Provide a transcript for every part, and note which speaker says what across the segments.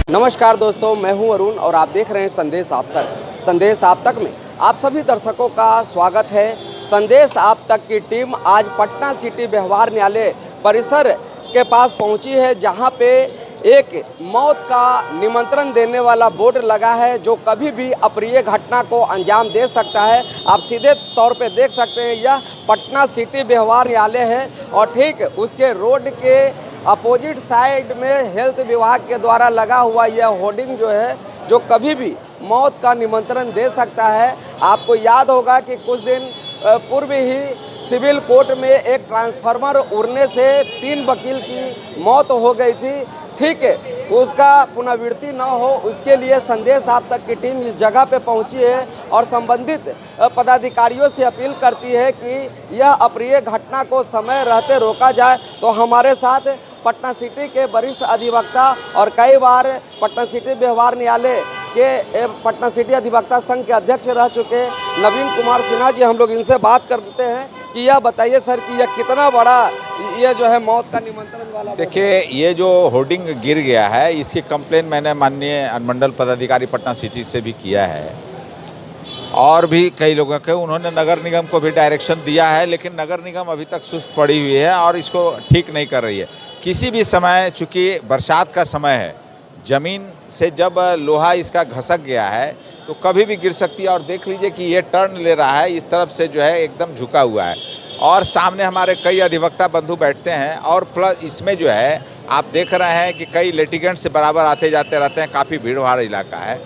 Speaker 1: नमस्कार दोस्तों, मैं हूं अरुण और आप देख रहे हैं संदेश आप तक। संदेश आप तक में आप सभी दर्शकों का स्वागत है। संदेश आप तक की टीम आज पटना सिटी व्यवहार न्यायालय परिसर के पास पहुंची है, जहां पे एक मौत का निमंत्रण देने वाला बोर्ड लगा है जो कभी भी अप्रिय घटना को अंजाम दे सकता है। आप सीधे तौर पे देख सकते हैं, यह पटना सिटी व्यवहार न्यायालय है और ठीक उसके रोड के अपोजिट साइड में हेल्थ विभाग के द्वारा लगा हुआ यह होर्डिंग जो है, जो कभी भी मौत का निमंत्रण दे सकता है। आपको याद होगा कि कुछ दिन पूर्व ही सिविल कोर्ट में एक ट्रांसफार्मर उड़ने से 3 वकील की मौत हो गई थी। ठीक है, उसका पुनरावृत्ति न हो उसके लिए संदेश आप तक की टीम इस जगह पे पहुंची है और संबंधित पदाधिकारियों से अपील करती है कि यह अप्रिय घटना को समय रहते रोका जाए। तो हमारे साथ पटना सिटी के वरिष्ठ अधिवक्ता और कई बार पटना सिटी व्यवहार न्यायालय के पटना सिटी अधिवक्ता संघ के अध्यक्ष रह चुके नवीन कुमार सिन्हा जी, हम लोग इनसे बात करते हैं कि यह बताइए सर कि यह कितना बड़ा ये जो है मौत का निमंत्रण वाला।
Speaker 2: देखिए, ये जो होर्डिंग गिर गया है इसकी कंप्लेन मैंने माननीय अनुमंडल पदाधिकारी पटना सिटी से भी किया है और भी कई लोगों के उन्होंने नगर निगम को भी डायरेक्शन दिया है, लेकिन नगर निगम अभी तक सुस्त पड़ी हुई है और इसको ठीक नहीं कर रही है। किसी भी समय, चूँकि बरसात का समय है, ज़मीन से जब लोहा इसका घसक गया है तो कभी भी गिर सकती है। और देख लीजिए कि ये टर्न ले रहा है, इस तरफ से जो है एकदम झुका हुआ है और सामने हमारे कई अधिवक्ता बंधु बैठते हैं और प्लस इसमें जो है आप देख रहे हैं कि कई लिटिगेंट्स से बराबर आते जाते रहते हैं। काफ़ी भीड़ भाड़ इलाका है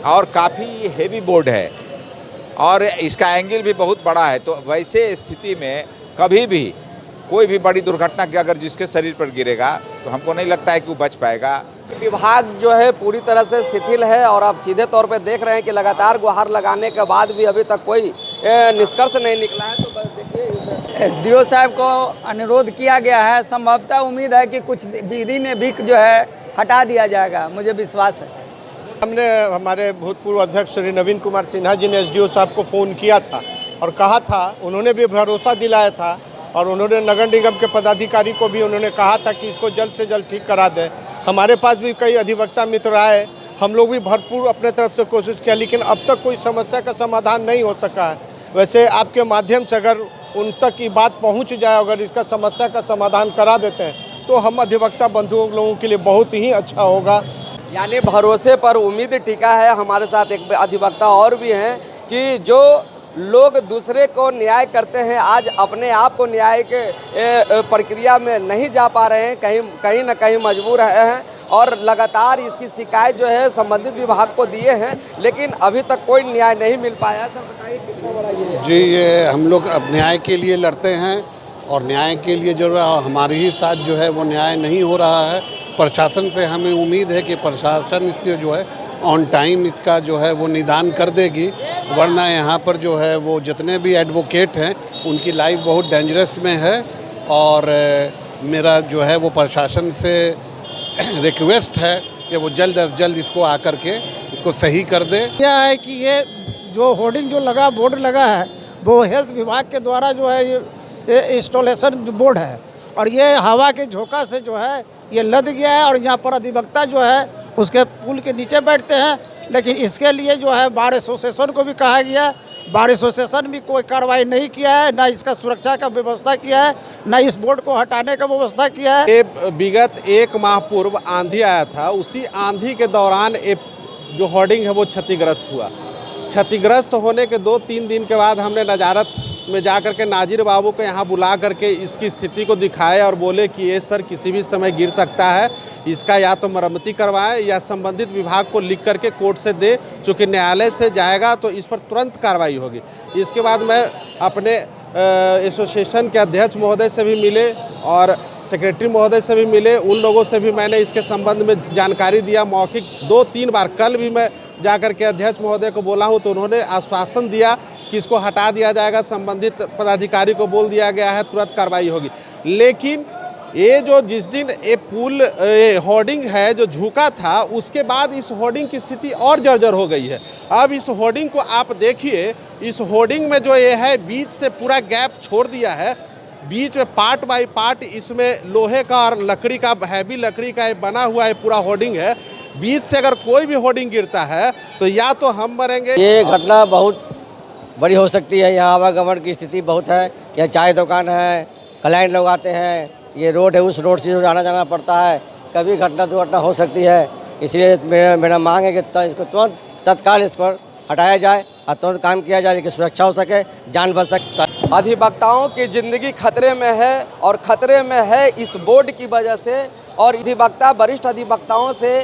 Speaker 2: और काफ़ी हेवी बोर्ड है और इसका एंगल भी बहुत बड़ा है। तो वैसे स्थिति में कभी भी कोई भी बड़ी दुर्घटना की अगर जिसके शरीर पर गिरेगा तो हमको नहीं लगता है कि वो बच पाएगा।
Speaker 1: विभाग जो है पूरी तरह से शिथिल है और आप सीधे तौर पे देख रहे हैं कि लगातार गुहार लगाने के बाद भी अभी तक कोई निष्कर्ष नहीं निकला है। तो बस देखिए,
Speaker 3: एसडीओ साहब को अनुरोध किया गया है, संभवतः उम्मीद है कि कुछ विधि में भी जो है हटा दिया जाएगा, मुझे विश्वास है।
Speaker 4: हमने हमारे भूतपूर्व अध्यक्ष श्री नवीन कुमार सिन्हा जी ने एसडीओ साहब को फ़ोन किया था और कहा था, उन्होंने भी भरोसा दिलाया था और उन्होंने नगर निगम के पदाधिकारी को भी उन्होंने कहा था कि इसको जल्द से जल्द ठीक करा दें। हमारे पास भी कई अधिवक्ता मित्र आए, हम लोग भी भरपूर अपने तरफ से कोशिश किया, लेकिन अब तक कोई समस्या का समाधान नहीं हो सका है। वैसे आपके माध्यम से अगर उन तक ये बात पहुंच जाए, अगर इसका समस्या का समाधान करा देते हैं तो हम अधिवक्ता बंधुओं लोगों के लिए बहुत ही अच्छा होगा।
Speaker 1: यानी भरोसे पर उम्मीद टिका है। हमारे साथ एक अधिवक्ता और भी हैं कि जो लोग दूसरे को न्याय करते हैं आज अपने आप को न्याय के प्रक्रिया में नहीं जा पा रहे हैं, कहीं ना कहीं मजबूर हैं और लगातार इसकी शिकायत जो है संबंधित विभाग को दिए हैं, लेकिन अभी तक कोई न्याय नहीं मिल पाया। सर बताइए कितना बड़ा ये है?
Speaker 5: जी, ये हम लोग अब न्याय के लिए लड़ते हैं और न्याय के लिए जो हमारे ही साथ जो है वो न्याय नहीं हो रहा है। प्रशासन से हमें उम्मीद है कि प्रशासन इसके जो है ऑन टाइम इसका जो है वो निदान कर देगी, वरना यहाँ पर जो है वो जितने भी एडवोकेट हैं उनकी लाइफ बहुत डेंजरस में है। और मेरा जो है वो प्रशासन से रिक्वेस्ट है कि वो जल्द अज जल्द इसको आकर के इसको सही कर दे।
Speaker 3: यह है कि ये जो होर्डिंग जो लगा, बोर्ड लगा है, वो हेल्थ विभाग के द्वारा जो है ये इंस्टॉलेशन जो बोर्ड है और ये हवा के झोंका से जो है ये लद गया है और यहाँ पर अधिवक्ता जो है उसके पुल के नीचे बैठते हैं। लेकिन इसके लिए जो है बार एसोसिएशन को भी कहा गया है, बार एसोसिएशन भी कोई कार्रवाई नहीं किया है, ना इसका सुरक्षा का व्यवस्था किया है, ना इस बोर्ड को हटाने का व्यवस्था किया है।
Speaker 4: ये विगत 1 माह पूर्व आंधी आया था, उसी आंधी के दौरान जो होर्डिंग है वो क्षतिग्रस्त हुआ। क्षतिग्रस्त होने के 2-3 दिन के बाद हमने नजारत में जा कर के नाजिर बाबू को यहाँ बुला करके इसकी स्थिति को दिखाए और बोले कि ये सर किसी भी समय गिर सकता है, इसका या तो मरम्मती करवाएं या संबंधित विभाग को लिख करके कोर्ट से दे, चूँकि न्यायालय से जाएगा तो इस पर तुरंत कार्रवाई होगी। इसके बाद मैं अपने एसोसिएशन के अध्यक्ष महोदय से भी मिले और सेक्रेटरी महोदय से भी मिले, उन लोगों से भी मैंने इसके संबंध में जानकारी दिया मौखिक 2-3 बार। कल भी मैं जाकर के अध्यक्ष महोदय को बोला हूँ तो उन्होंने आश्वासन दिया कि इसको हटा दिया जाएगा, संबंधित पदाधिकारी को बोल दिया गया है, तुरंत कार्रवाई होगी। लेकिन ये जो जिस दिन ये पुल होर्डिंग है जो झुका था, उसके बाद इस होर्डिंग की स्थिति और जर्जर हो गई है। अब इस होर्डिंग को आप देखिए, इस होर्डिंग में जो ये है बीच से पूरा गैप छोड़ दिया है, बीच में पार्ट बाय पार्ट इसमें लोहे का और लकड़ी का, हैवी लकड़ी का बना हुआ है पूरा होर्डिंग है। बीच से अगर कोई भी होर्डिंग गिरता है तो या तो हम मरेंगे।
Speaker 6: ये घटना बहुत बड़ी हो सकती है। यहाँ आवागमन की स्थिति बहुत है। यहाँ चाय दुकान है, क्लाइंट लोग आते हैं, ये रोड है, उस रोड से आना जाना पड़ता है। कभी घटना दुर्घटना हो सकती है। इसलिए मेरा मांग है कि इसको तुरंत तत्काल इस पर हटाया जाए और तुरंत काम किया जाए कि सुरक्षा हो सके, जान बच सके।
Speaker 1: अधिवक्ताओं की ज़िंदगी खतरे में है और खतरे में है इस बोर्ड की वजह से। और अधिवक्ता वरिष्ठ अधिवक्ताओं से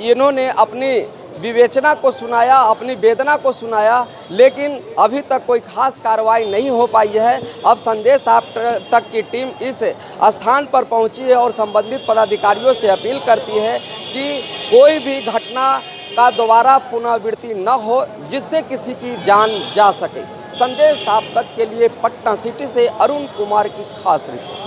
Speaker 1: इन्होंने अपनी विवेचना को सुनाया, अपनी वेदना को सुनाया, लेकिन अभी तक कोई खास कार्रवाई नहीं हो पाई है। अब संदेश आप तक की टीम इस स्थान पर पहुंची है और संबंधित पदाधिकारियों से अपील करती है कि कोई भी घटना का दोबारा पुनरावृत्ति न हो जिससे किसी की जान जा सके। संदेश आप तक के लिए पटना सिटी से अरुण कुमार की खास रिपोर्ट।